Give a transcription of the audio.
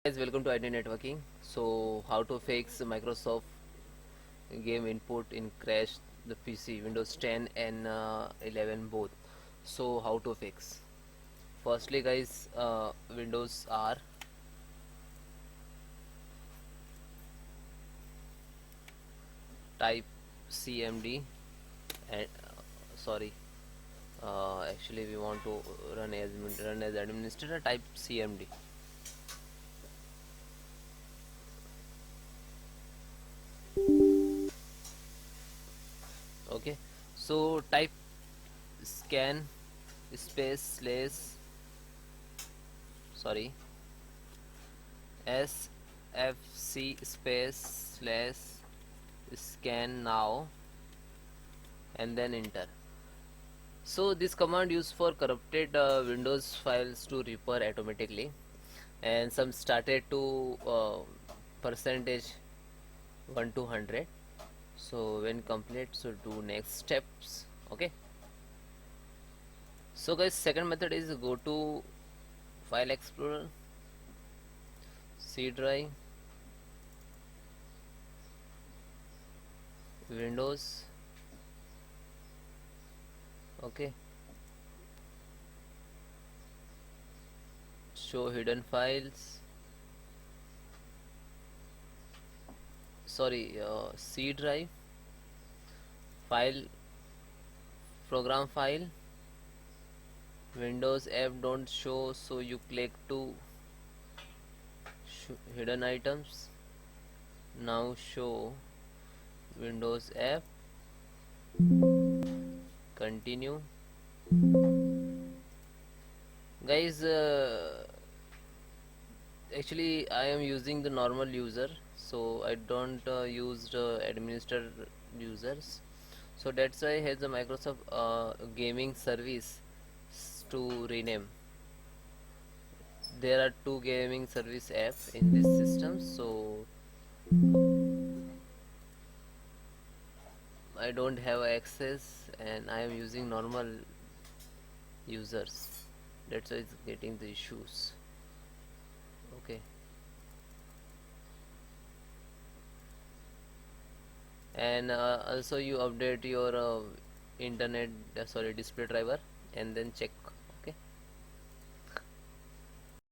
Guys, welcome to ID Networking. So, how to fix Microsoft GameInput in crash the PC Windows 10 and 11 both. So, how to fix? Firstly, guys, Windows R, type CMD, and sorry, actually we want to run as administrator. Type CMD. Okay, so type scan space slash sorry sfc space slash scan now and then enter. So this command used for corrupted Windows files to repair automatically, and some started to percentage 1 to 100. So when complete, so do next steps. Okay, so guys, second method is go to file explorer, C drive, Windows. Okay, show hidden files, sorry, C drive, file, program file, Windows app don't show, so you click to hidden items. Now show Windows app, continue. Guys, actually I am using the normal user, so I don't use administrator users, so that's why I have the Microsoft gaming service to rename. There are two gaming service app in this system, so I don't have access and I am using normal users, that's why it's getting the issues. Okay, and also you update your internet sorry display driver and then check